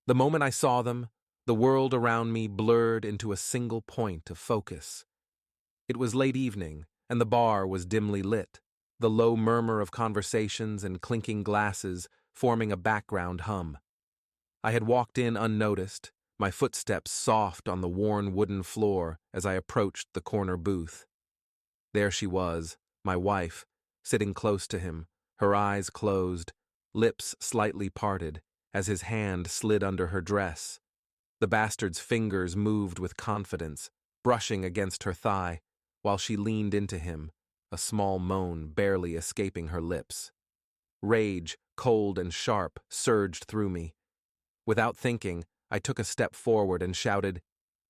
The moment I saw them, the world around me blurred into a single point of focus. It was late evening, and the bar was dimly lit, the low murmur of conversations and clinking glasses forming a background hum. I had walked in unnoticed, my footsteps soft on the worn wooden floor as I approached the corner booth. There she was, my wife, sitting close to him, her eyes closed, lips slightly parted, as his hand slid under her dress. The bastard's fingers moved with confidence, brushing against her thigh, while she leaned into him, a small moan barely escaping her lips. Rage, cold and sharp, surged through me. Without thinking, I took a step forward and shouted,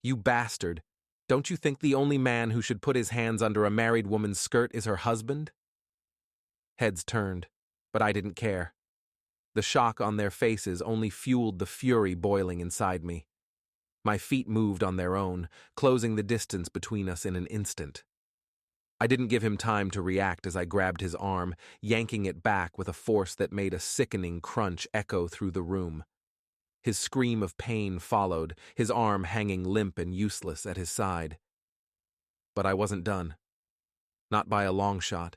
"You bastard! Don't you think the only man who should put his hands under a married woman's skirt is her husband?" Heads turned, but I didn't care. The shock on their faces only fueled the fury boiling inside me. My feet moved on their own, closing the distance between us in an instant. I didn't give him time to react as I grabbed his arm, yanking it back with a force that made a sickening crunch echo through the room. His scream of pain followed, his arm hanging limp and useless at his side. But I wasn't done. Not by a long shot.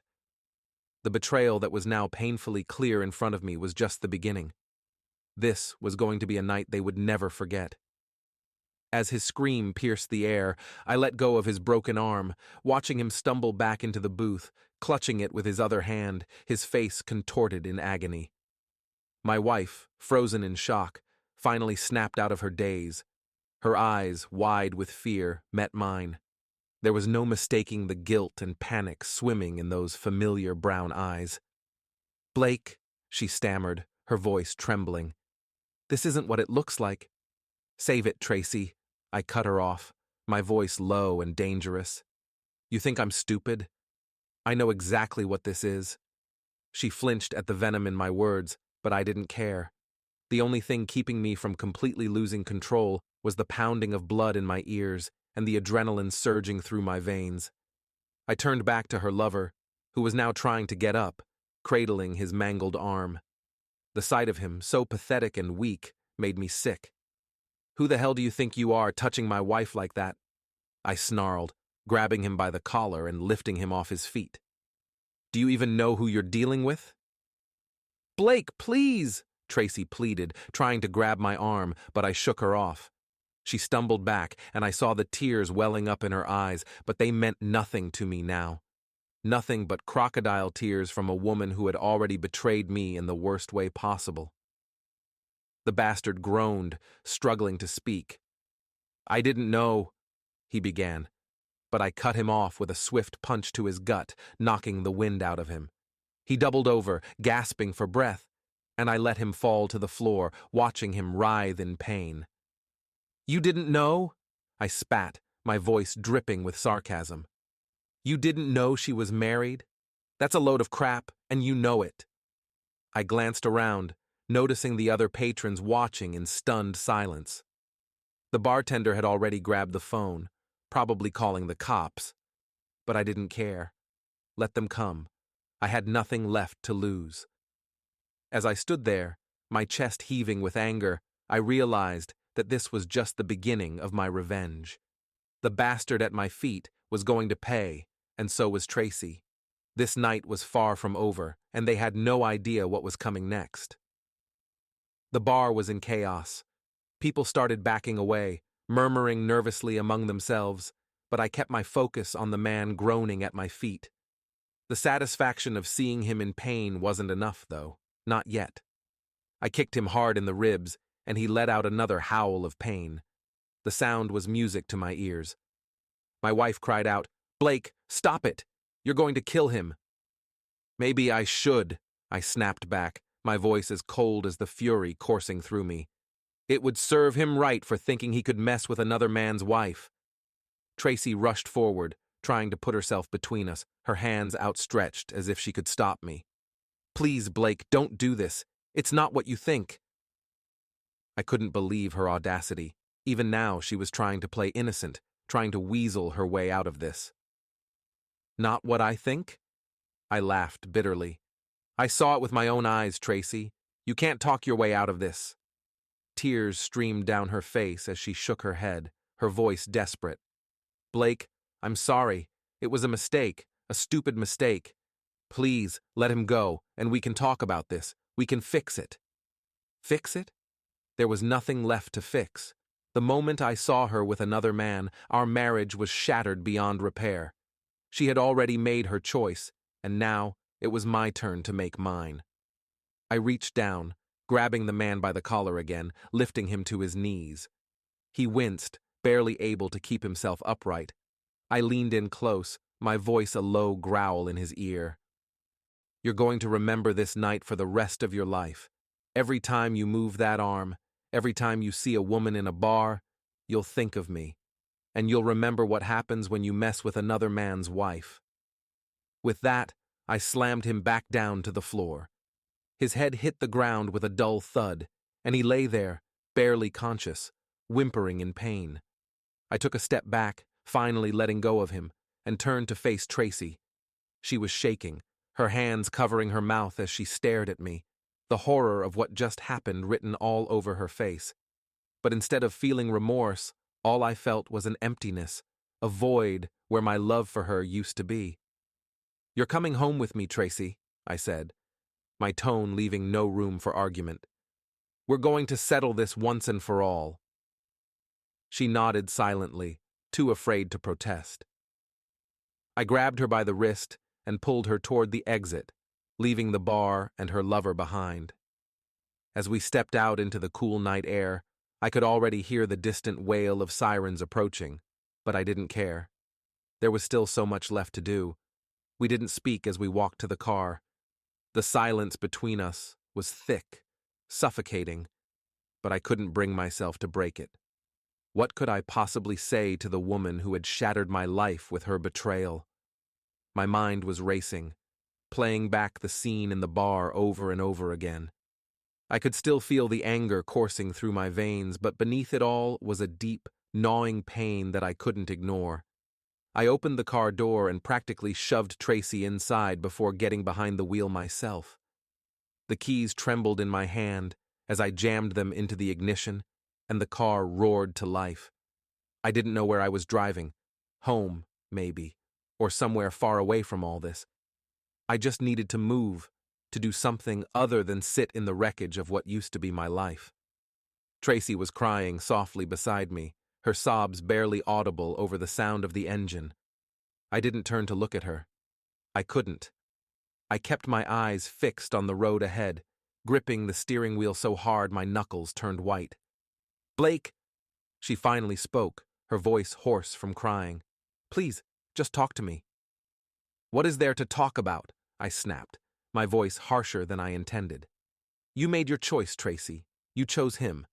The betrayal that was now painfully clear in front of me was just the beginning. This was going to be a night they would never forget. As his scream pierced the air, I let go of his broken arm, watching him stumble back into the booth, clutching it with his other hand, his face contorted in agony. My wife, frozen in shock, finally snapped out of her daze. Her eyes, wide with fear, met mine. There was no mistaking the guilt and panic swimming in those familiar brown eyes. "Blake," she stammered, her voice trembling. "This isn't what it looks like." "Save it, Tracy." I cut her off, my voice low and dangerous. "You think I'm stupid? I know exactly what this is." She flinched at the venom in my words, but I didn't care. The only thing keeping me from completely losing control was the pounding of blood in my ears and the adrenaline surging through my veins. I turned back to her lover, who was now trying to get up, cradling his mangled arm. The sight of him, so pathetic and weak, made me sick. "Who the hell do you think you are, touching my wife like that?" I snarled, grabbing him by the collar and lifting him off his feet. "Do you even know who you're dealing with?" "Blake, please!" Tracy pleaded, trying to grab my arm, but I shook her off. She stumbled back, and I saw the tears welling up in her eyes, but they meant nothing to me now. Nothing but crocodile tears from a woman who had already betrayed me in the worst way possible. The bastard groaned, struggling to speak. "I didn't know," he began, but I cut him off with a swift punch to his gut, knocking the wind out of him. He doubled over, gasping for breath, and I let him fall to the floor, watching him writhe in pain. "You didn't know?" I spat, my voice dripping with sarcasm. "You didn't know she was married? That's a load of crap, and you know it." I glanced around, noticing the other patrons watching in stunned silence. The bartender had already grabbed the phone, probably calling the cops. But I didn't care. Let them come. I had nothing left to lose. As I stood there, my chest heaving with anger, I realized that this was just the beginning of my revenge. The bastard at my feet was going to pay, and so was Tracy. This night was far from over, and they had no idea what was coming next. The bar was in chaos. People started backing away, murmuring nervously among themselves, but I kept my focus on the man groaning at my feet. The satisfaction of seeing him in pain wasn't enough, though. Not yet. I kicked him hard in the ribs, and he let out another howl of pain. The sound was music to my ears. My wife cried out, "Blake, stop it! You're going to kill him." "Maybe I should," I snapped back, my voice as cold as the fury coursing through me. "It would serve him right for thinking he could mess with another man's wife." Tracy rushed forward, trying to put herself between us, her hands outstretched as if she could stop me. "Please, Blake, don't do this. It's not what you think." I couldn't believe her audacity. Even now, she was trying to play innocent, trying to weasel her way out of this. "Not what I think?" I laughed bitterly. "I saw it with my own eyes, Tracy. You can't talk your way out of this." Tears streamed down her face as she shook her head, her voice desperate. "Blake, I'm sorry. It was a mistake, a stupid mistake. Please, let him go, and we can talk about this. We can fix it." Fix it? There was nothing left to fix. The moment I saw her with another man, our marriage was shattered beyond repair. She had already made her choice, and now it was my turn to make mine. I reached down, grabbing the man by the collar again, lifting him to his knees. He winced, barely able to keep himself upright. I leaned in close, my voice a low growl in his ear. "You're going to remember this night for the rest of your life. Every time you move that arm, every time you see a woman in a bar, you'll think of me. And you'll remember what happens when you mess with another man's wife." With that, I slammed him back down to the floor. His head hit the ground with a dull thud, and he lay there, barely conscious, whimpering in pain. I took a step back, finally letting go of him, and turned to face Tracy. She was shaking, her hands covering her mouth as she stared at me, the horror of what just happened written all over her face. But instead of feeling remorse, all I felt was an emptiness, a void where my love for her used to be. "You're coming home with me, Tracy," I said, my tone leaving no room for argument. "We're going to settle this once and for all." She nodded silently, too afraid to protest. I grabbed her by the wrist and pulled her toward the exit, leaving the bar and her lover behind. As we stepped out into the cool night air, I could already hear the distant wail of sirens approaching, but I didn't care. There was still so much left to do. We didn't speak as we walked to the car. The silence between us was thick, suffocating, but I couldn't bring myself to break it. What could I possibly say to the woman who had shattered my life with her betrayal? My mind was racing, playing back the scene in the bar over and over again. I could still feel the anger coursing through my veins, but beneath it all was a deep, gnawing pain that I couldn't ignore. I opened the car door and practically shoved Tracy inside before getting behind the wheel myself. The keys trembled in my hand as I jammed them into the ignition, and the car roared to life. I didn't know where I was driving. Home, maybe, or somewhere far away from all this. I just needed to move, to do something other than sit in the wreckage of what used to be my life. Tracy was crying softly beside me, her sobs barely audible over the sound of the engine. I didn't turn to look at her. I couldn't. I kept my eyes fixed on the road ahead, gripping the steering wheel so hard my knuckles turned white. "Blake," she finally spoke, her voice hoarse from crying. "Please, just talk to me." "What is there to talk about?" I snapped, my voice harsher than I intended. "You made your choice, Tracy. You chose him."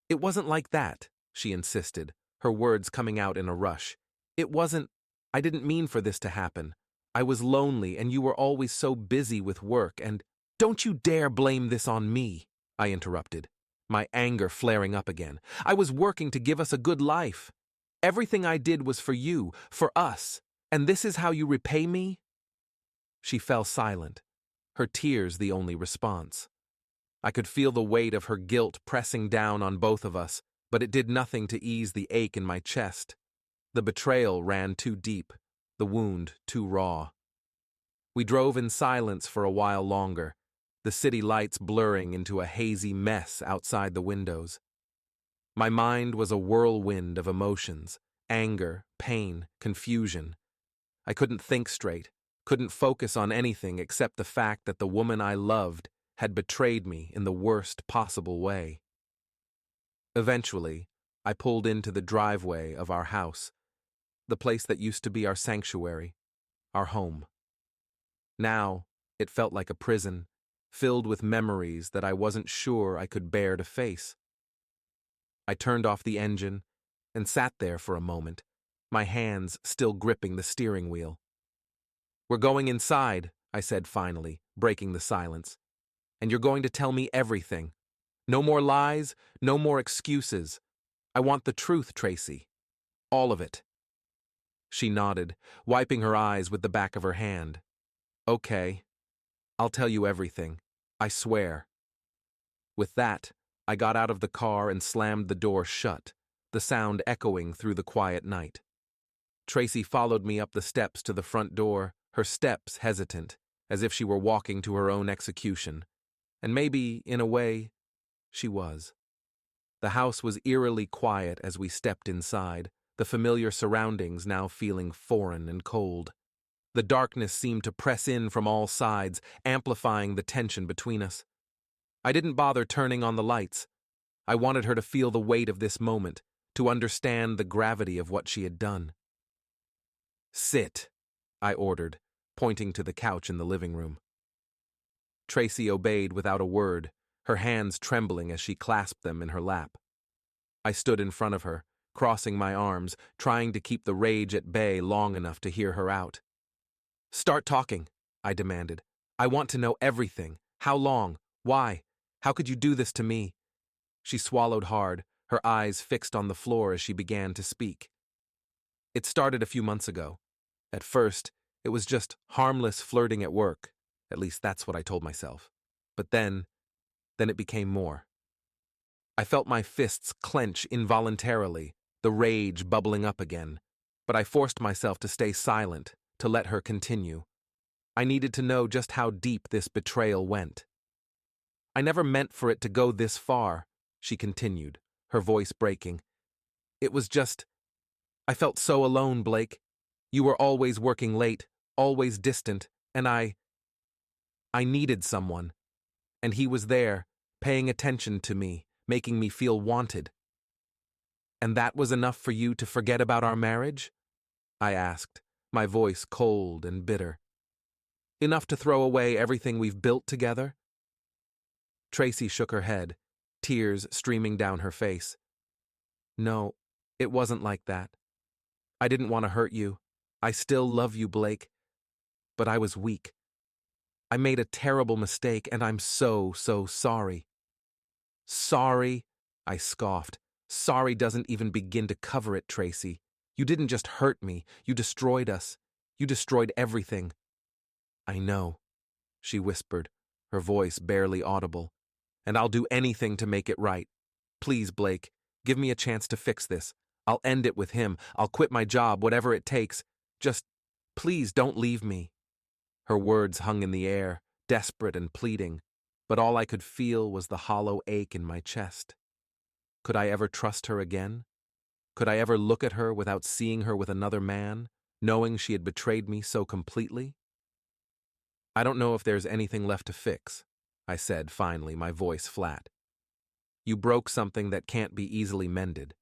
"It wasn't like that," she insisted, her words coming out in a rush. I didn't mean for this to happen. I was lonely and you were always so busy with work and—" "Don't you dare blame this on me," I interrupted, my anger flaring up again. "I was working to give us a good life. Everything I did was for you, for us, and this is how you repay me?" She fell silent, her tears the only response. I could feel the weight of her guilt pressing down on both of us, but it did nothing to ease the ache in my chest. The betrayal ran too deep, the wound too raw. We drove in silence for a while longer, the city lights blurring into a hazy mess outside the windows. My mind was a whirlwind of emotions, anger, pain, confusion. I couldn't think straight, couldn't focus on anything except the fact that the woman I loved had betrayed me in the worst possible way. Eventually, I pulled into the driveway of our house, the place that used to be our sanctuary, our home. Now, it felt like a prison, filled with memories that I wasn't sure I could bear to face. I turned off the engine and sat there for a moment, my hands still gripping the steering wheel. "We're going inside," I said finally, breaking the silence. "And you're going to tell me everything. No more lies, no more excuses. I want the truth, Tracy. All of it." She nodded, wiping her eyes with the back of her hand. "Okay. I'll tell you everything. I swear." With that, I got out of the car and slammed the door shut, the sound echoing through the quiet night. Tracy followed me up the steps to the front door, her steps hesitant, as if she were walking to her own execution. And maybe, in a way, she was. The house was eerily quiet as we stepped inside, the familiar surroundings now feeling foreign and cold. The darkness seemed to press in from all sides, amplifying the tension between us. I didn't bother turning on the lights. I wanted her to feel the weight of this moment, to understand the gravity of what she had done. "Sit," I ordered, pointing to the couch in the living room. Tracy obeyed without a word, her hands trembling as she clasped them in her lap. I stood in front of her, crossing my arms, trying to keep the rage at bay long enough to hear her out. "Start talking," I demanded. "I want to know everything. How long? Why? How could you do this to me?" She swallowed hard, her eyes fixed on the floor as she began to speak. "It started a few months ago. At first, it was just harmless flirting at work. At least that's what I told myself. But then it became more. I felt my fists clench involuntarily, the rage bubbling up again. But I forced myself to stay silent, to let her continue. I needed to know just how deep this betrayal went. "I never meant for it to go this far," she continued, her voice breaking. "It was just, I felt so alone, Blake. You were always working late, always distant, and I needed someone. And he was there, paying attention to me, making me feel wanted." "And that was enough for you to forget about our marriage?" I asked, my voice cold and bitter. "Enough to throw away everything we've built together?" Tracy shook her head, tears streaming down her face. "No, it wasn't like that. I didn't want to hurt you. I still love you, Blake. But I was weak. I made a terrible mistake, and I'm so sorry." "Sorry?" I scoffed. "Sorry doesn't even begin to cover it, Tracy. You didn't just hurt me, you destroyed us. You destroyed everything." "I know," she whispered, her voice barely audible. "And I'll do anything to make it right. Please, Blake, give me a chance to fix this. I'll end it with him. I'll quit my job, whatever it takes. Just, please don't leave me." Her words hung in the air, desperate and pleading, but all I could feel was the hollow ache in my chest. Could I ever trust her again? Could I ever look at her without seeing her with another man, knowing she had betrayed me so completely? "I don't know if there's anything left to fix," I said finally, my voice flat. "You broke something that can't be easily mended.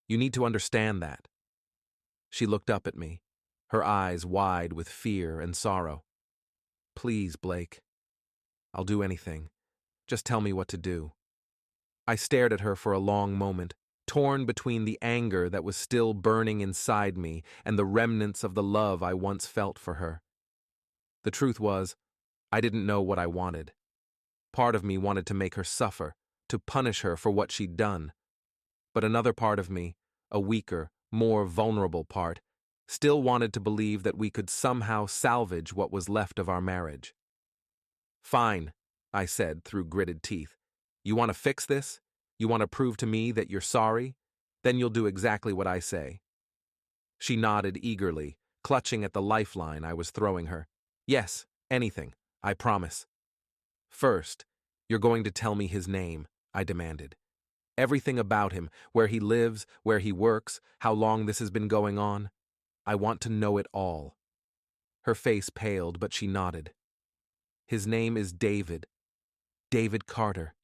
You need to understand that." She looked up at me, her eyes wide with fear and sorrow. "Please, Blake. I'll do anything. Just tell me what to do." I stared at her for a long moment, torn between the anger that was still burning inside me and the remnants of the love I once felt for her. The truth was, I didn't know what I wanted. Part of me wanted to make her suffer, to punish her for what she'd done. But another part of me, a weaker, more vulnerable part, still wanted to believe that we could somehow salvage what was left of our marriage. "Fine," I said through gritted teeth. "You want to fix this? You want to prove to me that you're sorry? Then you'll do exactly what I say." She nodded eagerly, clutching at the lifeline I was throwing her. "Yes, anything, I promise." "First, you're going to tell me his name," I demanded. "Everything about him, where he lives, where he works, how long this has been going on. I want to know it all." Her face paled, but she nodded. "His name is David. David Carter.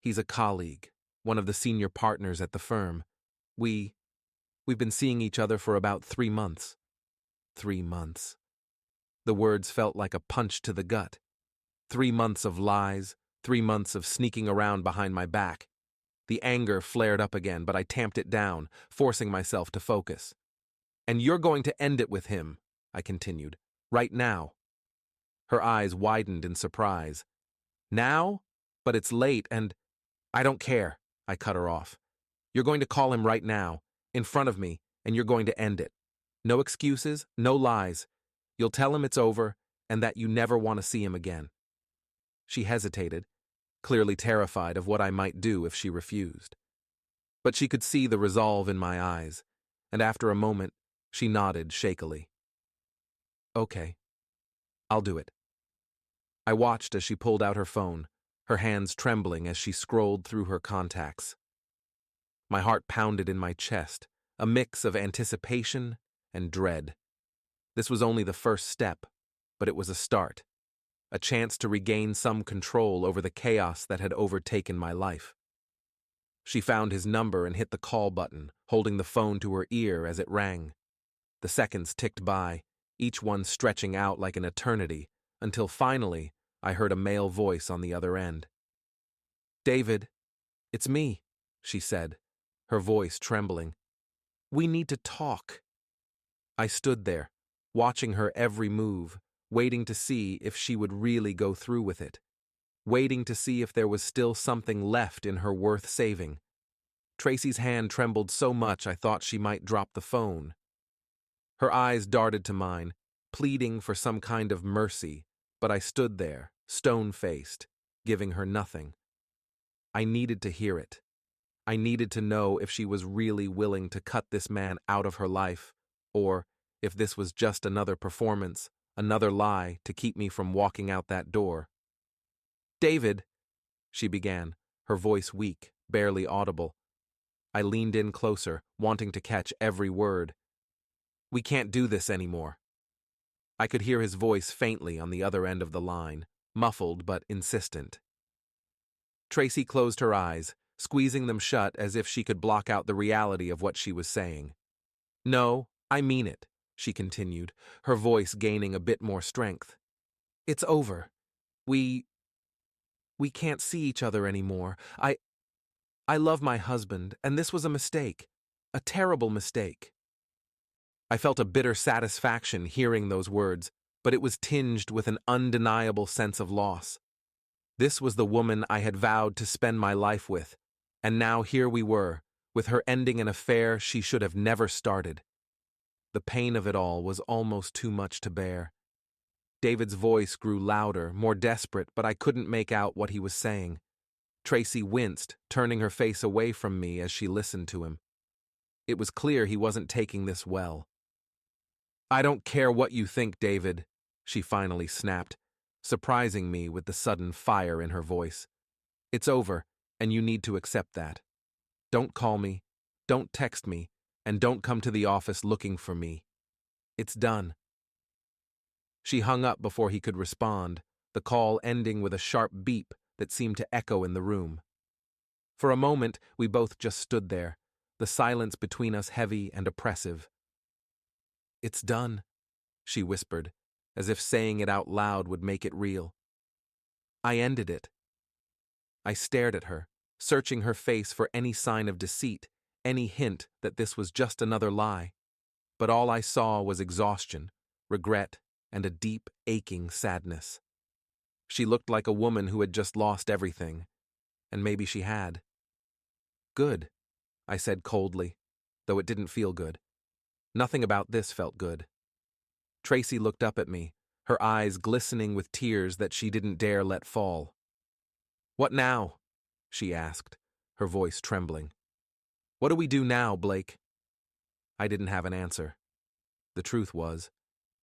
He's a colleague, one of the senior partners at the firm. We've been seeing each other for about 3 months. 3 months. The words felt like a punch to the gut. 3 months of lies, 3 months of sneaking around behind my back. The anger flared up again, but I tamped it down, forcing myself to focus. "And you're going to end it with him," I continued. "Right now." Her eyes widened in surprise. "Now? But it's late and—" "I don't care," I cut her off. "You're going to call him right now, in front of me, and you're going to end it. No excuses, no lies. You'll tell him it's over and that you never want to see him again." She hesitated, clearly terrified of what I might do if she refused. But she could see the resolve in my eyes, and after a moment, she nodded shakily. Okay, I'll do it. I watched as she pulled out her phone, her hands trembling as she scrolled through her contacts. My heart pounded in my chest, a mix of anticipation and dread. This was only the first step, but it was a start, a chance to regain some control over the chaos that had overtaken my life. She found his number and hit the call button, holding the phone to her ear as it rang. The seconds ticked by, each one stretching out like an eternity, until finally I heard a male voice on the other end. "David, it's me," she said, her voice trembling. "We need to talk." I stood there, watching her every move, waiting to see if she would really go through with it, waiting to see if there was still something left in her worth saving. Tracy's hand trembled so much I thought she might drop the phone. Her eyes darted to mine, pleading for some kind of mercy, but I stood there, stone-faced, giving her nothing. I needed to hear it. I needed to know if she was really willing to cut this man out of her life, or if this was just another performance, another lie to keep me from walking out that door. "David," she began, her voice weak, barely audible. I leaned in closer, wanting to catch every word. "We can't do this anymore." I could hear his voice faintly on the other end of the line, muffled but insistent. Tracy closed her eyes, squeezing them shut as if she could block out the reality of what she was saying. "No, I mean it," she continued, her voice gaining a bit more strength. "It's over. We can't see each other anymore. I love my husband, and this was a mistake. A terrible mistake." I felt a bitter satisfaction hearing those words, but it was tinged with an undeniable sense of loss. This was the woman I had vowed to spend my life with, and now here we were, with her ending an affair she should have never started. The pain of it all was almost too much to bear. David's voice grew louder, more desperate, but I couldn't make out what he was saying. Tracy winced, turning her face away from me as she listened to him. It was clear he wasn't taking this well. "I don't care what you think, David," she finally snapped, surprising me with the sudden fire in her voice. "It's over, and you need to accept that. Don't call me, don't text me, and don't come to the office looking for me. It's done." She hung up before he could respond, the call ending with a sharp beep that seemed to echo in the room. For a moment, we both just stood there, the silence between us heavy and oppressive. "It's done," she whispered, as if saying it out loud would make it real. "I ended it." I stared at her, searching her face for any sign of deceit, any hint that this was just another lie. But all I saw was exhaustion, regret, and a deep, aching sadness. She looked like a woman who had just lost everything, and maybe she had. "Good," I said coldly, though it didn't feel good. Nothing about this felt good. Tracy looked up at me, her eyes glistening with tears that she didn't dare let fall. "What now?" she asked, her voice trembling. "What do we do now, Blake?" I didn't have an answer. The truth was,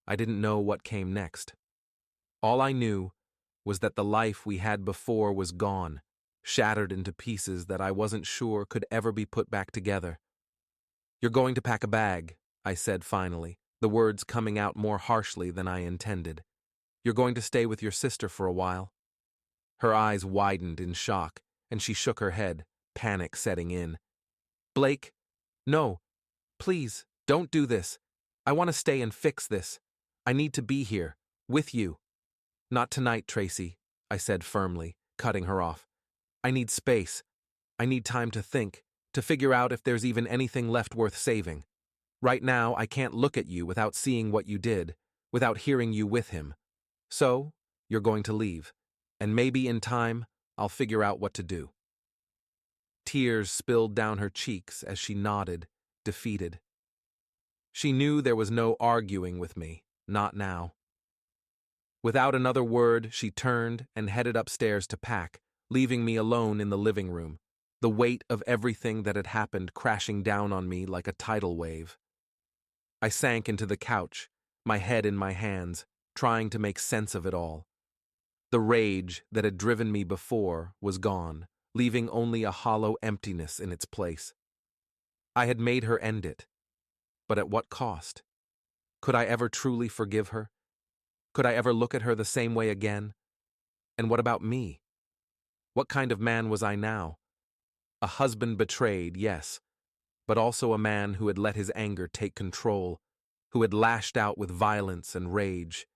I didn't know what came next. All I knew was that the life we had before was gone, shattered into pieces that I wasn't sure could ever be put back together. "You're going to pack a bag," I said finally, the words coming out more harshly than I intended. "You're going to stay with your sister for a while." Her eyes widened in shock, and she shook her head, panic setting in. "Blake, no, please, don't do this. I want to stay and fix this. I need to be here, with you." "Not tonight, Tracy," I said firmly, cutting her off. "I need space. I need time to think, to figure out if there's even anything left worth saving. Right now, I can't look at you without seeing what you did, without hearing you with him. So, you're going to leave, and maybe in time, I'll figure out what to do." Tears spilled down her cheeks as she nodded, defeated. She knew there was no arguing with me, not now. Without another word, she turned and headed upstairs to pack, leaving me alone in the living room, the weight of everything that had happened crashing down on me like a tidal wave. I sank into the couch, my head in my hands, trying to make sense of it all. The rage that had driven me before was gone, leaving only a hollow emptiness in its place. I had made her end it, but at what cost? Could I ever truly forgive her? Could I ever look at her the same way again? And what about me? What kind of man was I now? A husband betrayed, yes, but also a man who had let his anger take control, who had lashed out with violence and rage.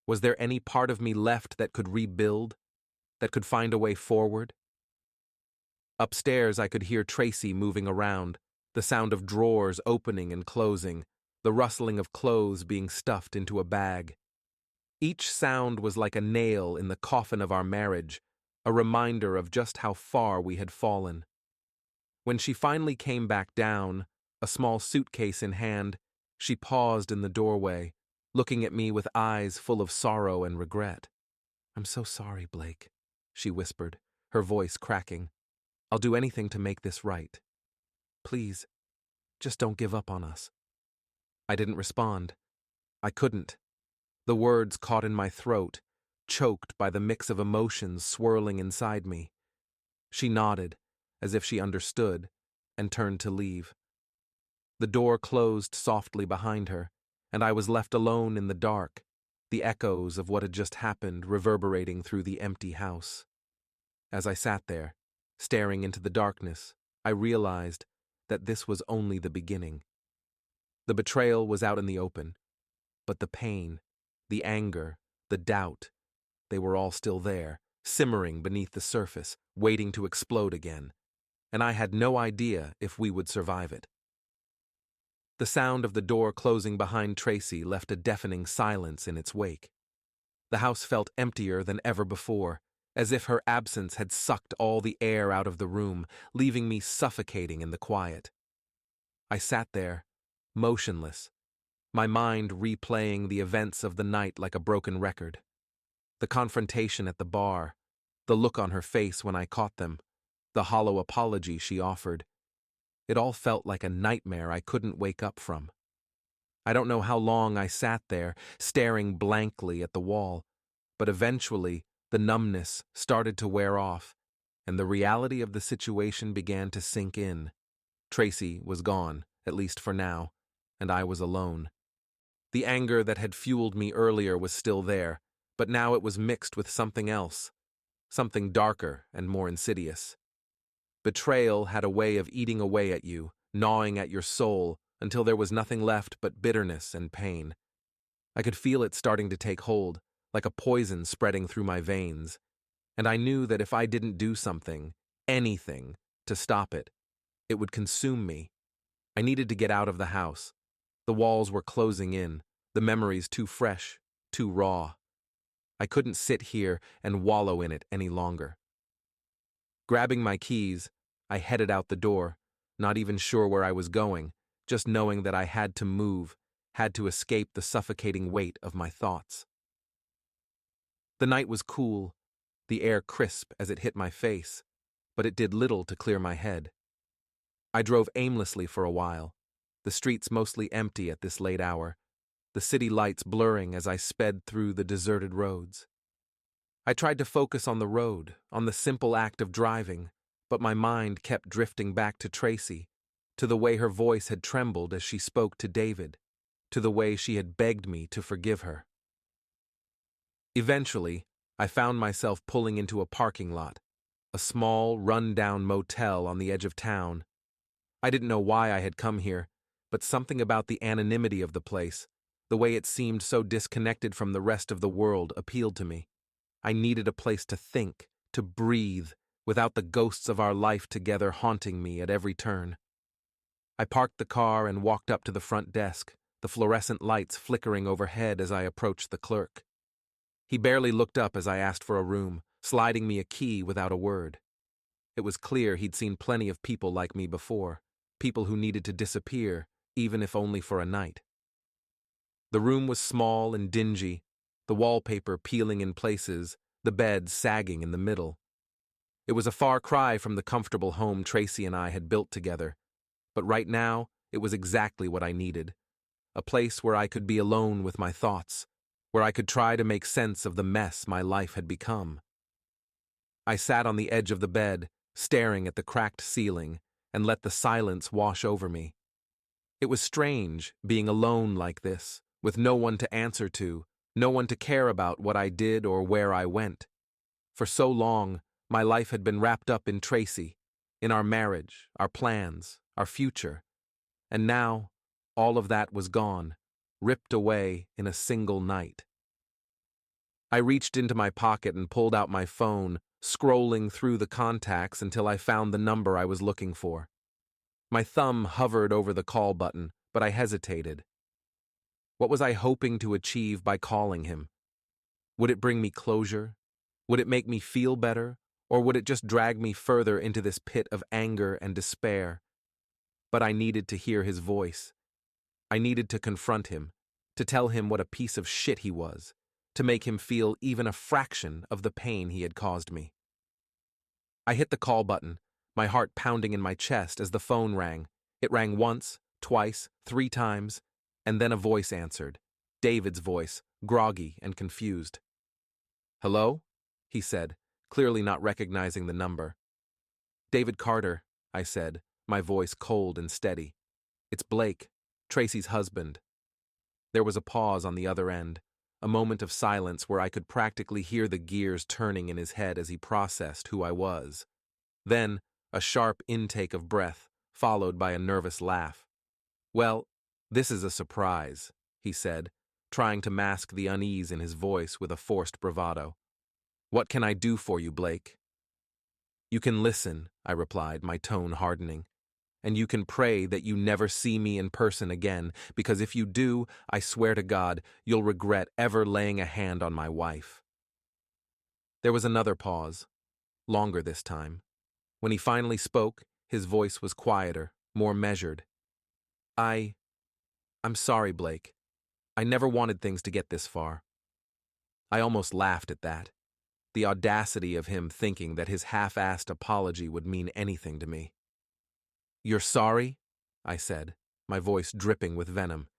Was there any part of me left that could rebuild, that could find a way forward? Upstairs, I could hear Tracy moving around, the sound of drawers opening and closing, the rustling of clothes being stuffed into a bag. Each sound was like a nail in the coffin of our marriage, a reminder of just how far we had fallen. When she finally came back down, a small suitcase in hand, she paused in the doorway, looking at me with eyes full of sorrow and regret. "I'm so sorry, Blake," she whispered, her voice cracking. "I'll do anything to make this right. Please, just don't give up on us." I didn't respond. I couldn't. The words caught in my throat, choked by the mix of emotions swirling inside me. She nodded, as if she understood, and turned to leave. The door closed softly behind her, and I was left alone in the dark, the echoes of what had just happened reverberating through the empty house. As I sat there, staring into the darkness, I realized that this was only the beginning. The betrayal was out in the open, but the pain, the anger, the doubt, they were all still there, simmering beneath the surface, waiting to explode again, and I had no idea if we would survive it. The sound of the door closing behind Tracy left a deafening silence in its wake. The house felt emptier than ever before, as if her absence had sucked all the air out of the room, leaving me suffocating in the quiet. I sat there, motionless, my mind replaying the events of the night like a broken record. The confrontation at the bar, the look on her face when I caught them, the hollow apology she offered. It all felt like a nightmare I couldn't wake up from. I don't know how long I sat there, staring blankly at the wall, but eventually the numbness started to wear off, and the reality of the situation began to sink in. Tracy was gone, at least for now, and I was alone. The anger that had fueled me earlier was still there, but now it was mixed with something else, something darker and more insidious. Betrayal had a way of eating away at you, gnawing at your soul, until there was nothing left but bitterness and pain. I could feel it starting to take hold, like a poison spreading through my veins, and I knew that if I didn't do something, anything, to stop it, it would consume me. I needed to get out of the house. The walls were closing in, the memories too fresh, too raw. I couldn't sit here and wallow in it any longer. Grabbing my keys, I headed out the door, not even sure where I was going, just knowing that I had to move, had to escape the suffocating weight of my thoughts. The night was cool, the air crisp as it hit my face, but it did little to clear my head. I drove aimlessly for a while, the streets mostly empty at this late hour, the city lights blurring as I sped through the deserted roads. I tried to focus on the road, on the simple act of driving, but my mind kept drifting back to Tracy, to the way her voice had trembled as she spoke to David, to the way she had begged me to forgive her. Eventually, I found myself pulling into a parking lot, a small, run-down motel on the edge of town. I didn't know why I had come here, but something about the anonymity of the place, the way it seemed so disconnected from the rest of the world, appealed to me. I needed a place to think, to breathe, without the ghosts of our life together haunting me at every turn. I parked the car and walked up to the front desk, the fluorescent lights flickering overhead as I approached the clerk. He barely looked up as I asked for a room, sliding me a key without a word. It was clear he'd seen plenty of people like me before, people who needed to disappear, even if only for a night. The room was small and dingy, the wallpaper peeling in places, the bed sagging in the middle. It was a far cry from the comfortable home Tracy and I had built together, but right now it was exactly what I needed. A place where I could be alone with my thoughts, where I could try to make sense of the mess my life had become. I sat on the edge of the bed, staring at the cracked ceiling, and let the silence wash over me. It was strange being alone like this, with no one to answer to, no one to care about what I did or where I went. For so long, my life had been wrapped up in Tracy, in our marriage, our plans, our future. And now, all of that was gone, ripped away in a single night. I reached into my pocket and pulled out my phone, scrolling through the contacts until I found the number I was looking for. My thumb hovered over the call button, but I hesitated. What was I hoping to achieve by calling him? Would it bring me closure? Would it make me feel better? Or would it just drag me further into this pit of anger and despair? But I needed to hear his voice. I needed to confront him, to tell him what a piece of shit he was, to make him feel even a fraction of the pain he had caused me. I hit the call button, my heart pounding in my chest as the phone rang. It rang once, twice, 3 times, and then a voice answered. David's voice, groggy and confused. "Hello?" he said, clearly not recognizing the number. "David Carter," I said, my voice cold and steady. "It's Blake, Tracy's husband." There was a pause on the other end, a moment of silence where I could practically hear the gears turning in his head as he processed who I was. Then, a sharp intake of breath, followed by a nervous laugh. "Well, this is a surprise," he said, trying to mask the unease in his voice with a forced bravado. "What can I do for you, Blake?" "You can listen," I replied, my tone hardening. "And you can pray that you never see me in person again, because if you do, I swear to God, you'll regret ever laying a hand on my wife." There was another pause, longer this time. When he finally spoke, his voice was quieter, more measured. I'm sorry, Blake. I never wanted things to get this far." I almost laughed at that. The audacity of him thinking that his half-assed apology would mean anything to me. "You're sorry?" I said, my voice dripping with venom.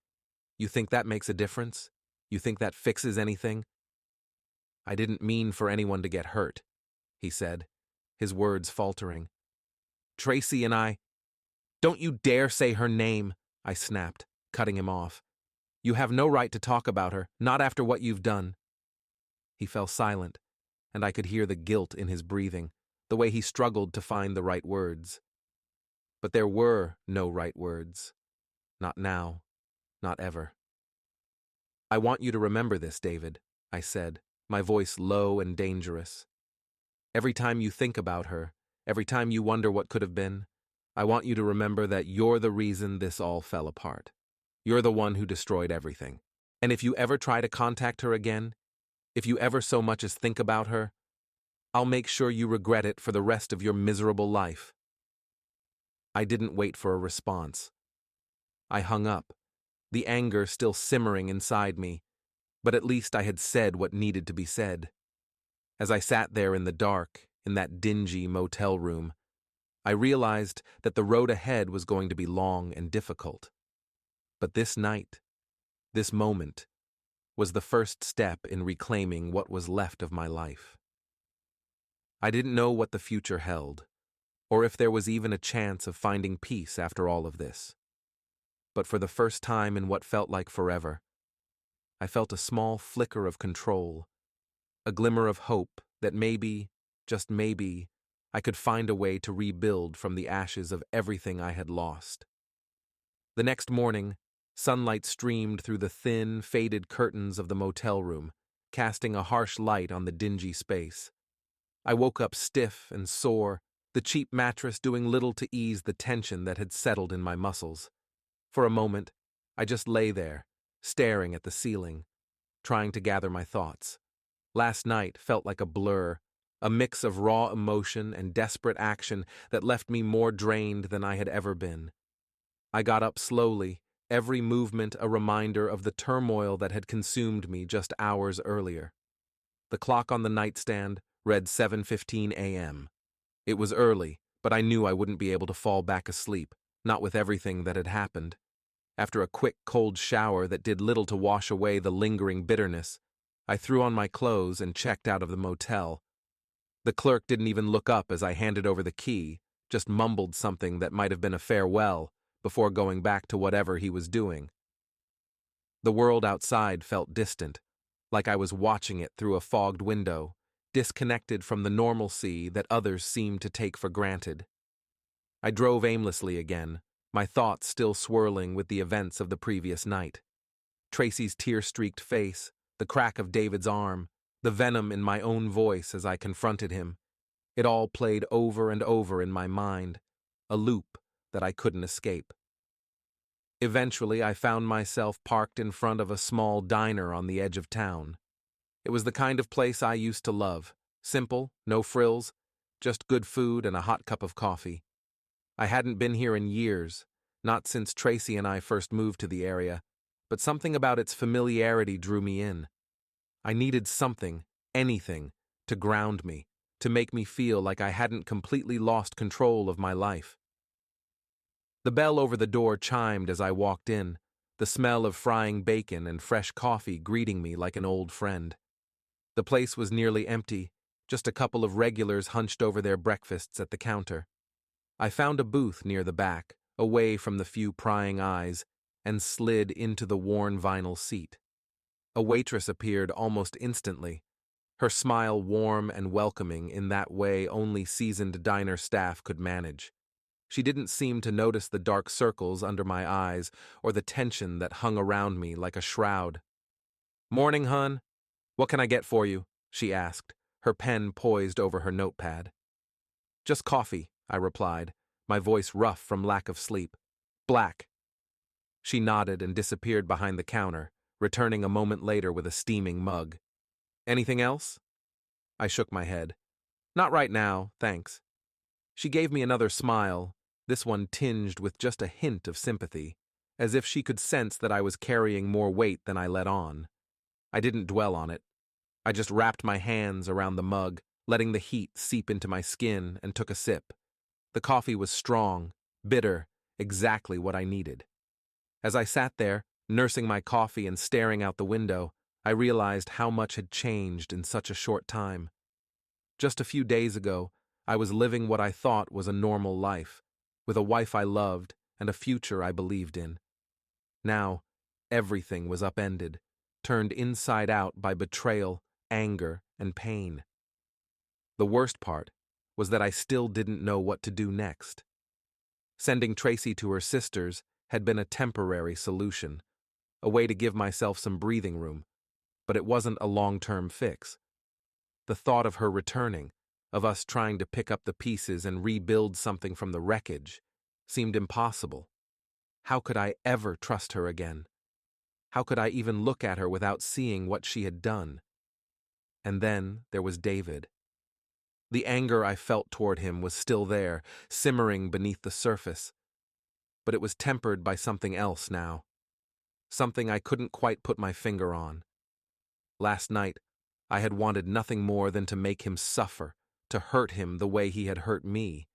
"You think that makes a difference? You think that fixes anything?" "I didn't mean for anyone to get hurt," he said, his words faltering. "Tracy and I—" "Don't you dare say her name," I snapped, cutting him off. "You have no right to talk about her, not after what you've done." He fell silent, and I could hear the guilt in his breathing, the way he struggled to find the right words. But there were no right words. Not now, not ever. "I want you to remember this, David," I said, my voice low and dangerous. "Every time you think about her, every time you wonder what could have been, I want you to remember that you're the reason this all fell apart. You're the one who destroyed everything. And if you ever try to contact her again, if you ever so much as think about her, I'll make sure you regret it for the rest of your miserable life." I didn't wait for a response. I hung up, the anger still simmering inside me, but at least I had said what needed to be said. As I sat there in the dark, in that dingy motel room, I realized that the road ahead was going to be long and difficult. But this night, this moment, was the first step in reclaiming what was left of my life. I didn't know what the future held, or if there was even a chance of finding peace after all of this. But for the first time in what felt like forever, I felt a small flicker of control, a glimmer of hope that maybe, just maybe, I could find a way to rebuild from the ashes of everything I had lost. The next morning, sunlight streamed through the thin, faded curtains of the motel room, casting a harsh light on the dingy space. I woke up stiff and sore, the cheap mattress doing little to ease the tension that had settled in my muscles. For a moment, I just lay there, staring at the ceiling, trying to gather my thoughts. Last night felt like a blur, a mix of raw emotion and desperate action that left me more drained than I had ever been. I got up slowly, every movement a reminder of the turmoil that had consumed me just hours earlier. The clock on the nightstand read 7:15 a.m. It was early, but I knew I wouldn't be able to fall back asleep, not with everything that had happened. After a quick, cold shower that did little to wash away the lingering bitterness, I threw on my clothes and checked out of the motel. The clerk didn't even look up as I handed over the key, just mumbled something that might have been a farewell before going back to whatever he was doing. The world outside felt distant, like I was watching it through a fogged window, disconnected from the normalcy that others seemed to take for granted. I drove aimlessly again, my thoughts still swirling with the events of the previous night. Tracy's tear-streaked face, the crack of David's arm, the venom in my own voice as I confronted him. It all played over and over in my mind, a loop that I couldn't escape. Eventually, I found myself parked in front of a small diner on the edge of town. It was the kind of place I used to love. Simple, no frills, just good food and a hot cup of coffee. I hadn't been here in years, not since Tracy and I first moved to the area, but something about its familiarity drew me in. I needed something, anything, to ground me, to make me feel like I hadn't completely lost control of my life. The bell over the door chimed as I walked in, the smell of frying bacon and fresh coffee greeting me like an old friend. The place was nearly empty, just a couple of regulars hunched over their breakfasts at the counter. I found a booth near the back, away from the few prying eyes, and slid into the worn vinyl seat. A waitress appeared almost instantly, her smile warm and welcoming in that way only seasoned diner staff could manage. She didn't seem to notice the dark circles under my eyes or the tension that hung around me like a shroud. "Morning, hun. What can I get for you?" she asked, her pen poised over her notepad. "Just coffee," I replied, my voice rough from lack of sleep. "Black." She nodded and disappeared behind the counter, returning a moment later with a steaming mug. "Anything else?" I shook my head. "Not right now, thanks." She gave me another smile, this one tinged with just a hint of sympathy, as if she could sense that I was carrying more weight than I let on. I didn't dwell on it. I just wrapped my hands around the mug, letting the heat seep into my skin, and took a sip. The coffee was strong, bitter, exactly what I needed. As I sat there, nursing my coffee and staring out the window, I realized how much had changed in such a short time. Just a few days ago, I was living what I thought was a normal life, with a wife I loved and a future I believed in. Now, everything was upended, turned inside out by betrayal, anger, and pain. The worst part was that I still didn't know what to do next. Sending Tracy to her sister's had been a temporary solution, a way to give myself some breathing room, but it wasn't a long-term fix. The thought of her returning, of us trying to pick up the pieces and rebuild something from the wreckage, seemed impossible. How could I ever trust her again? How could I even look at her without seeing what she had done? And then there was David. The anger I felt toward him was still there, simmering beneath the surface. But it was tempered by something else now. Something I couldn't quite put my finger on. Last night, I had wanted nothing more than to make him suffer, to hurt him the way he had hurt me.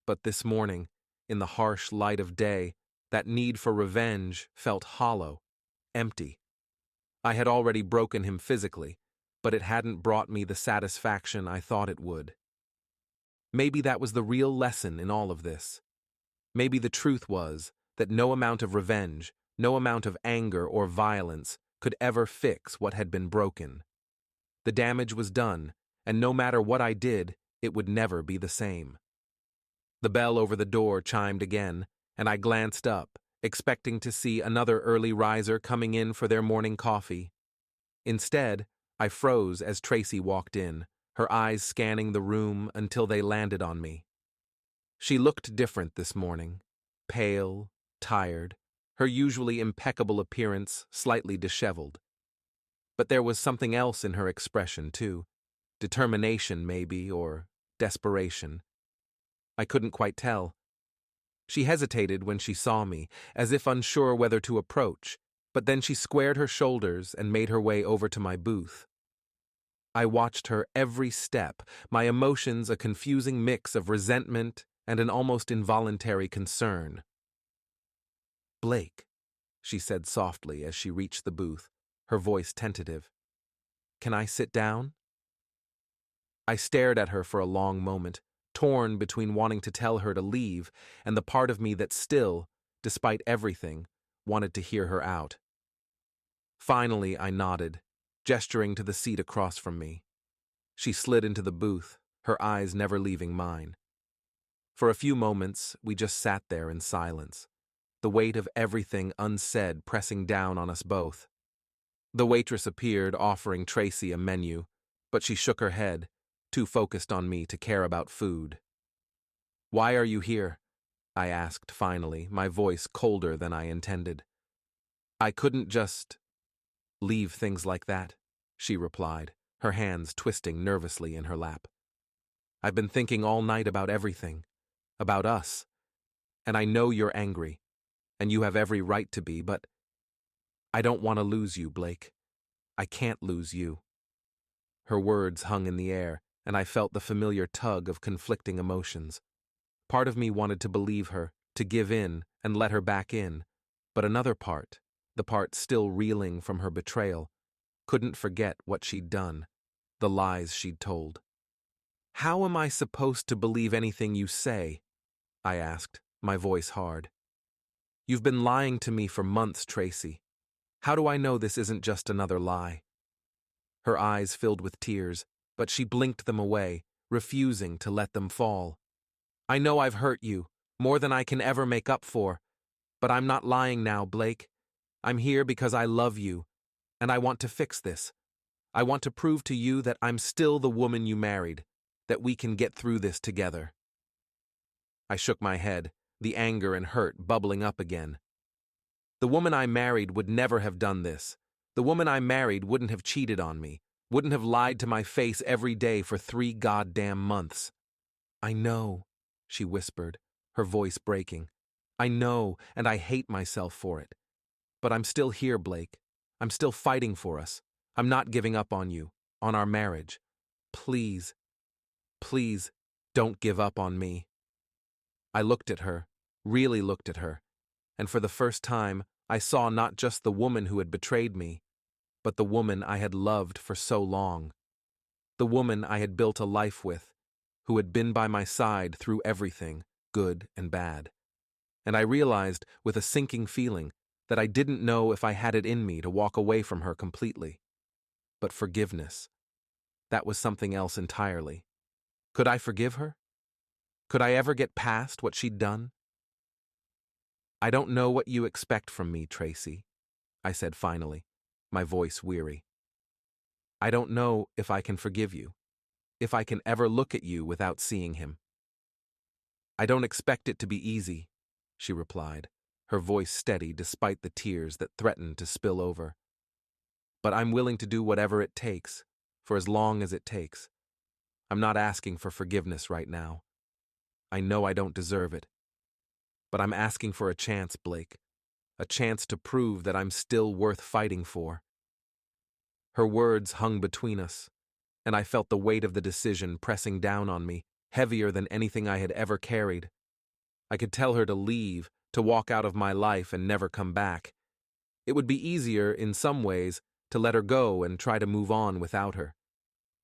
But this morning, in the harsh light of day, that need for revenge felt hollow, empty. I had already broken him physically, but it hadn't brought me the satisfaction I thought it would. Maybe that was the real lesson in all of this. Maybe the truth was that no amount of revenge, no amount of anger or violence could ever fix what had been broken. The damage was done, and no matter what I did, it would never be the same. The bell over the door chimed again, and I glanced up, expecting to see another early riser coming in for their morning coffee. Instead, I froze as Tracy walked in, her eyes scanning the room until they landed on me. She looked different this morning, pale, tired, her usually impeccable appearance slightly disheveled. But there was something else in her expression, too. Determination, maybe, or desperation. I couldn't quite tell. She hesitated when she saw me, as if unsure whether to approach, but then she squared her shoulders and made her way over to my booth. I watched her every step, my emotions a confusing mix of resentment and an almost involuntary concern. "Blake," she said softly as she reached the booth, her voice tentative. "Can I sit down?" I stared at her for a long moment, torn between wanting to tell her to leave and the part of me that still, despite everything, wanted to hear her out. Finally, I nodded, gesturing to the seat across from me. She slid into the booth, her eyes never leaving mine. For a few moments, we just sat there in silence, the weight of everything unsaid pressing down on us both. The waitress appeared, offering Tracy a menu, but she shook her head, too focused on me to care about food. "Why are you here?" I asked finally, my voice colder than I intended. "I couldn't just leave things like that," she replied, her hands twisting nervously in her lap. "I've been thinking all night about everything, about us, and I know you're angry, and you have every right to be, but I don't want to lose you, Blake. I can't lose you." Her words hung in the air, and I felt the familiar tug of conflicting emotions. Part of me wanted to believe her, to give in and let her back in, but another part, the part still reeling from her betrayal, couldn't forget what she'd done, the lies she'd told. "How am I supposed to believe anything you say?" I asked, my voice hard. "You've been lying to me for months, Tracy. How do I know this isn't just another lie?" Her eyes filled with tears, but she blinked them away, refusing to let them fall. "I know I've hurt you, more than I can ever make up for, but I'm not lying now, Blake. I'm here because I love you, and I want to fix this. I want to prove to you that I'm still the woman you married, that we can get through this together." I shook my head, the anger and hurt bubbling up again. The woman I married would never have done this. The woman I married wouldn't have cheated on me, wouldn't have lied to my face every day for 3 goddamn months. "I know," she whispered, her voice breaking. "I know, and I hate myself for it. But I'm still here, Blake. I'm still fighting for us. I'm not giving up on you, on our marriage. Please, please, don't give up on me." I looked at her, really looked at her, and for the first time, I saw not just the woman who had betrayed me, but the woman I had loved for so long. The woman I had built a life with, who had been by my side through everything, good and bad. And I realized, with a sinking feeling, that I didn't know if I had it in me to walk away from her completely. But forgiveness, that was something else entirely. Could I forgive her? Could I ever get past what she'd done? "I don't know what you expect from me, Tracy," I said finally, my voice weary. "I don't know if I can forgive you, if I can ever look at you without seeing him." "I don't expect it to be easy," she replied, her voice steady despite the tears that threatened to spill over. "But I'm willing to do whatever it takes, for as long as it takes. I'm not asking for forgiveness right now. I know I don't deserve it. But I'm asking for a chance, Blake. A chance to prove that I'm still worth fighting for." Her words hung between us, and I felt the weight of the decision pressing down on me, heavier than anything I had ever carried. I could tell her to leave, to walk out of my life and never come back. It would be easier, in some ways, to let her go and try to move on without her.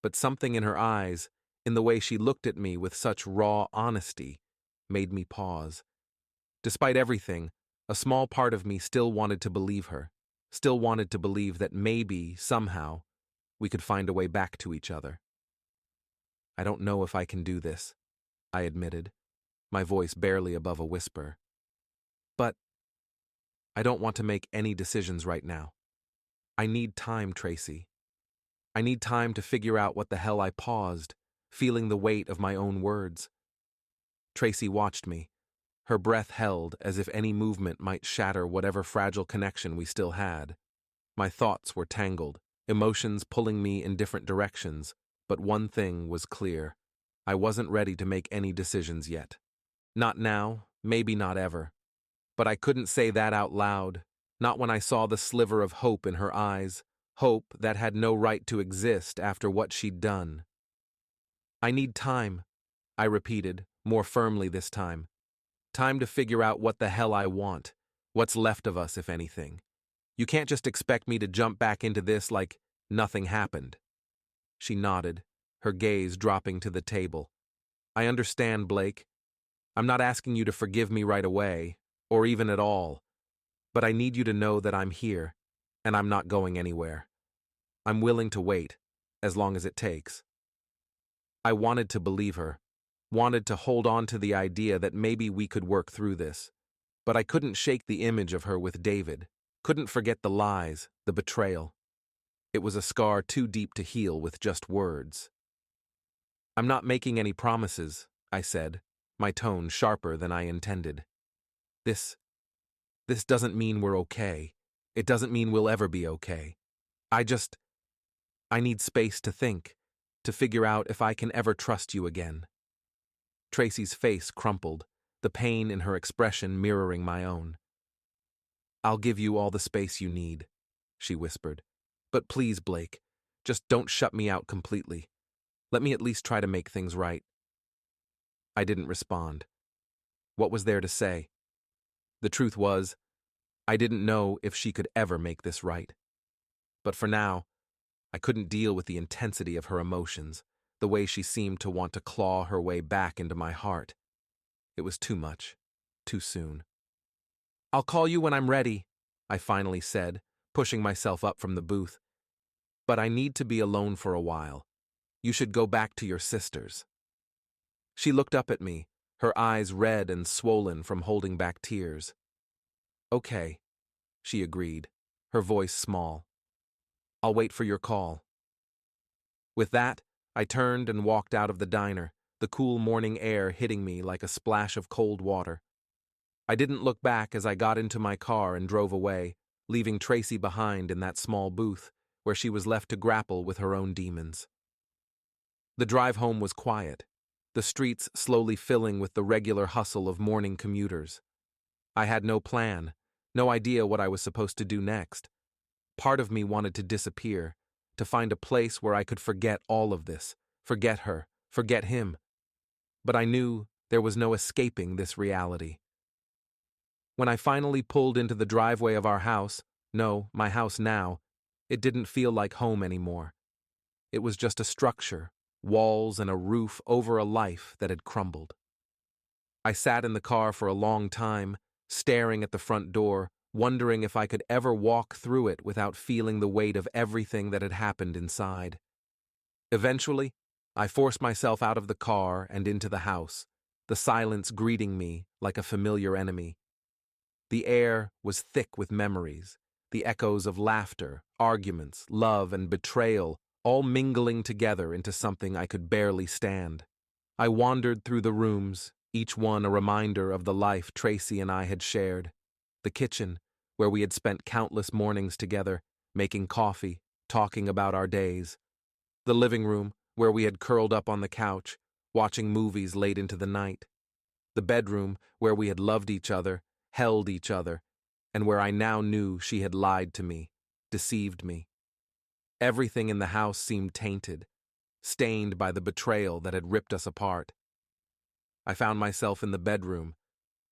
But something in her eyes, in the way she looked at me with such raw honesty, made me pause. Despite everything, a small part of me still wanted to believe her, still wanted to believe that maybe, somehow, we could find a way back to each other. "I don't know if I can do this," I admitted, my voice barely above a whisper. "But I don't want to make any decisions right now. I need time, Tracy. I need time to figure out what the hell I paused, feeling the weight of my own words." Tracy watched me, her breath held as if any movement might shatter whatever fragile connection we still had. My thoughts were tangled, emotions pulling me in different directions, but one thing was clear. I wasn't ready to make any decisions yet. Not now, maybe not ever. But I couldn't say that out loud, not when I saw the sliver of hope in her eyes, hope that had no right to exist after what she'd done. I need time, I repeated, more firmly this time. Time to figure out what the hell I want, what's left of us, if anything. You can't just expect me to jump back into this like nothing happened. She nodded, her gaze dropping to the table. I understand, Blake. I'm not asking you to forgive me right away, or even at all, but I need you to know that I'm here, and I'm not going anywhere. I'm willing to wait, as long as it takes. I wanted to believe her, wanted to hold on to the idea that maybe we could work through this, but I couldn't shake the image of her with David, couldn't forget the lies, the betrayal. It was a scar too deep to heal with just words. I'm not making any promises, I said, my tone sharper than I intended. This doesn't mean we're okay. It doesn't mean we'll ever be okay. I need space to think, to figure out if I can ever trust you again. Tracy's face crumpled, the pain in her expression mirroring my own. I'll give you all the space you need, she whispered. But please, Blake, just don't shut me out completely. Let me at least try to make things right. I didn't respond. What was there to say? The truth was, I didn't know if she could ever make this right. But for now, I couldn't deal with the intensity of her emotions, the way she seemed to want to claw her way back into my heart. It was too much, too soon. I'll call you when I'm ready, I finally said, pushing myself up from the booth. But I need to be alone for a while. You should go back to your sisters. She looked up at me, her eyes red and swollen from holding back tears. Okay, she agreed, her voice small. I'll wait for your call. With that, I turned and walked out of the diner, the cool morning air hitting me like a splash of cold water. I didn't look back as I got into my car and drove away, leaving Tracy behind in that small booth, where she was left to grapple with her own demons. The drive home was quiet, the streets slowly filling with the regular hustle of morning commuters. I had no plan, no idea what I was supposed to do next. Part of me wanted to disappear, to find a place where I could forget all of this, forget her, forget him. But I knew there was no escaping this reality. When I finally pulled into the driveway of our house, no, my house now, it didn't feel like home anymore. It was just a structure, walls and a roof over a life that had crumbled. I sat in the car for a long time, staring at the front door, wondering if I could ever walk through it without feeling the weight of everything that had happened inside. Eventually, I forced myself out of the car and into the house, the silence greeting me like a familiar enemy. The air was thick with memories, the echoes of laughter, arguments, love, and betrayal, all mingling together into something I could barely stand. I wandered through the rooms, each one a reminder of the life Tracy and I had shared. The kitchen, where we had spent countless mornings together, making coffee, talking about our days. The living room, where we had curled up on the couch, watching movies late into the night. The bedroom, where we had loved each other, held each other, and where I now knew she had lied to me, deceived me. Everything in the house seemed tainted, stained by the betrayal that had ripped us apart. I found myself in the bedroom,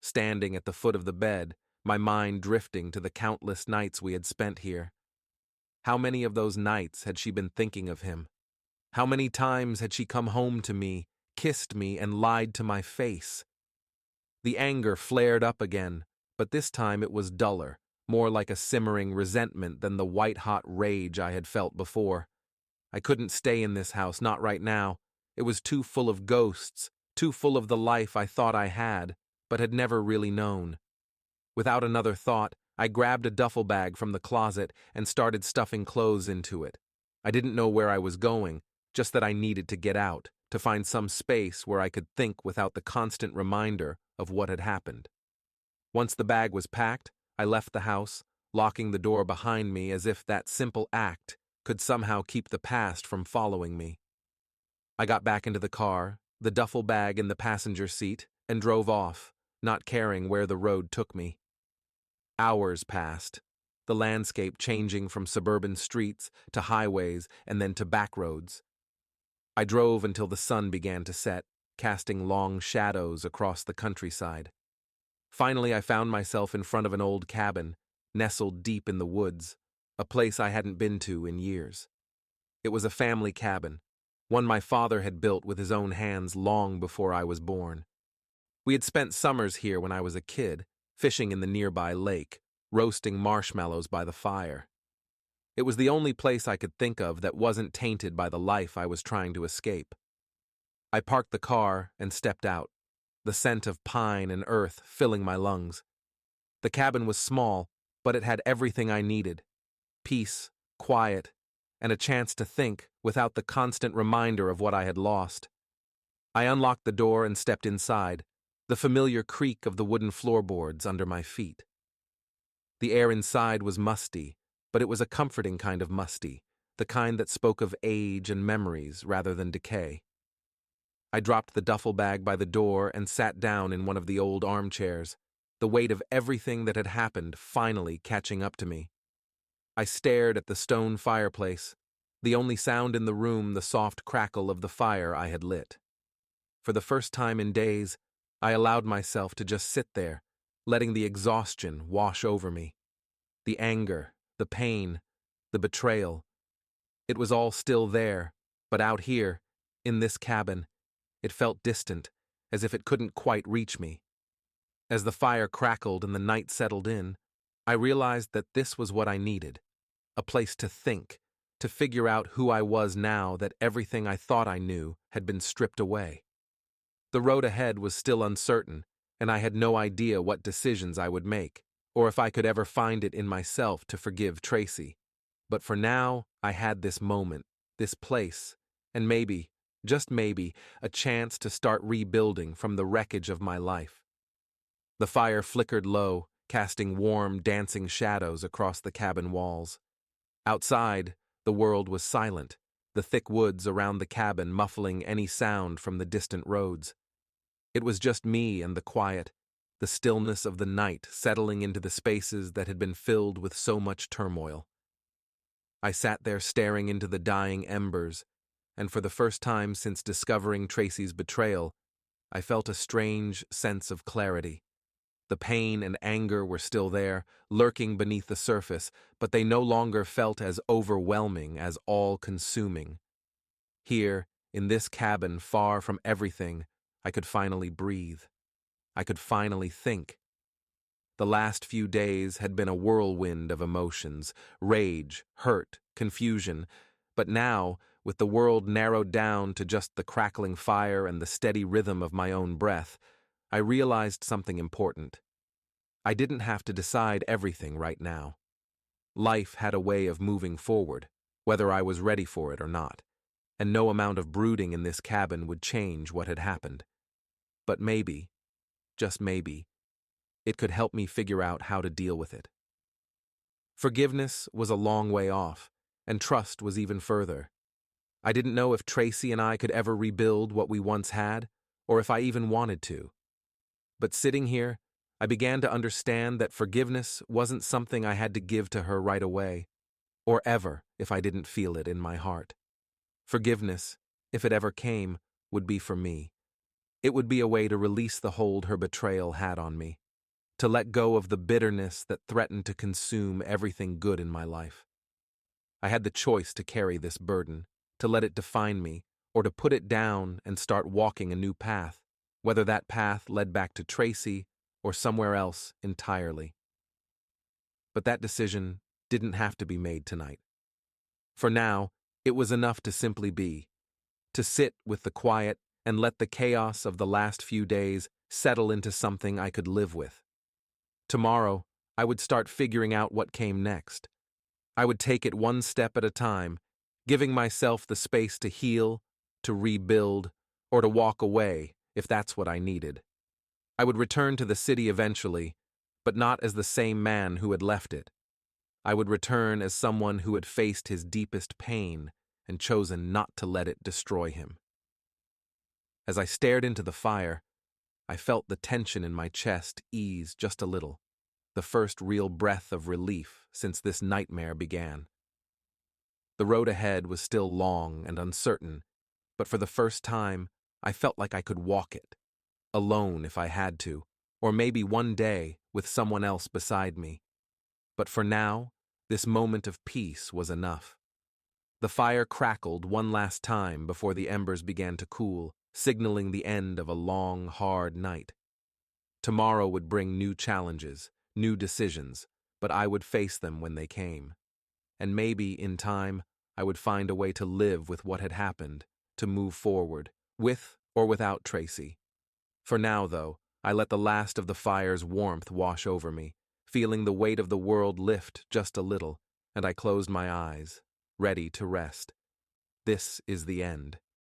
standing at the foot of the bed, my mind drifting to the countless nights we had spent here. How many of those nights had she been thinking of him? How many times had she come home to me, kissed me, and lied to my face? The anger flared up again, but this time it was duller, more like a simmering resentment than the white-hot rage I had felt before. I couldn't stay in this house, not right now. It was too full of ghosts, too full of the life I thought I had, but had never really known. Without another thought, I grabbed a duffel bag from the closet and started stuffing clothes into it. I didn't know where I was going, just that I needed to get out, to find some space where I could think without the constant reminder of what had happened. Once the bag was packed, I left the house, locking the door behind me as if that simple act could somehow keep the past from following me. I got back into the car, the duffel bag in the passenger seat, and drove off, not caring where the road took me. Hours passed. the landscape changing from suburban streets to highways and then to back roads. I drove until the sun began to set, casting long shadows across the countryside. Finally, I found myself in front of an old cabin, nestled deep in the woods, a place I hadn't been to in years. It was a family cabin, one my father had built with his own hands long before I was born. We had spent summers here when I was a kid, fishing in the nearby lake, roasting marshmallows by the fire. It was the only place I could think of that wasn't tainted by the life I was trying to escape. I parked the car and stepped out, the scent of pine and earth filling my lungs. The cabin was small, but it had everything I needed: peace, quiet, and a chance to think without the constant reminder of what I had lost. I unlocked the door and stepped inside, the familiar creak of the wooden floorboards under my feet. The air inside was musty, but it was a comforting kind of musty, the kind that spoke of age and memories rather than decay. I dropped the duffel bag by the door and sat down in one of the old armchairs, the weight of everything that had happened finally catching up to me. I stared at the stone fireplace, the only sound in the room the soft crackle of the fire I had lit. For the first time in days, I allowed myself to just sit there, letting the exhaustion wash over me. The anger, the pain, the betrayal. It was all still there, but out here, in this cabin, it felt distant, as if it couldn't quite reach me. As the fire crackled and the night settled in, I realized that this was what I needed: a place to think, to figure out who I was now that everything I thought I knew had been stripped away. The road ahead was still uncertain, and I had no idea what decisions I would make, or if I could ever find it in myself to forgive Tracy. But for now, I had this moment, this place, and maybe, just maybe, a chance to start rebuilding from the wreckage of my life. The fire flickered low, casting warm, dancing shadows across the cabin walls. Outside, the world was silent, the thick woods around the cabin muffling any sound from the distant roads. It was just me and the quiet, the stillness of the night settling into the spaces that had been filled with so much turmoil. I sat there staring into the dying embers, and for the first time since discovering Tracy's betrayal, I felt a strange sense of clarity. The pain and anger were still there, lurking beneath the surface, but they no longer felt as overwhelming, as all-consuming. Here, in this cabin far from everything, I could finally breathe. I could finally think. The last few days had been a whirlwind of emotions: rage, hurt, confusion. But now, with the world narrowed down to just the crackling fire and the steady rhythm of my own breath, I realized something important. I didn't have to decide everything right now. Life had a way of moving forward, whether I was ready for it or not, and no amount of brooding in this cabin would change what had happened. But maybe, just maybe, it could help me figure out how to deal with it. Forgiveness was a long way off, and trust was even further. I didn't know if Tracy and I could ever rebuild what we once had, or if I even wanted to. But sitting here, I began to understand that forgiveness wasn't something I had to give to her right away, or ever if I didn't feel it in my heart. Forgiveness, if it ever came, would be for me. It would be a way to release the hold her betrayal had on me, to let go of the bitterness that threatened to consume everything good in my life. I had the choice to carry this burden, to let it define me, or to put it down and start walking a new path, whether that path led back to Tracy or somewhere else entirely. But that decision didn't have to be made tonight. For now, it was enough to simply be, to sit with the quiet and let the chaos of the last few days settle into something I could live with. Tomorrow, I would start figuring out what came next. I would take it one step at a time, giving myself the space to heal, to rebuild, or to walk away if that's what I needed. I would return to the city eventually, but not as the same man who had left it. I would return as someone who had faced his deepest pain and chosen not to let it destroy him. As I stared into the fire, I felt the tension in my chest ease just a little. the first real breath of relief since this nightmare began. The road ahead was still long and uncertain, but for the first time, I felt like I could walk it, alone if I had to, or maybe one day with someone else beside me. But for now, this moment of peace was enough. The fire crackled one last time before the embers began to cool, signaling the end of a long, hard night. Tomorrow would bring new challenges, new decisions, but I would face them when they came. And maybe, in time, I would find a way to live with what had happened, to move forward, with or without Tracy. For now, though, I let the last of the fire's warmth wash over me, feeling the weight of the world lift just a little, and I closed my eyes, ready to rest. This is the end.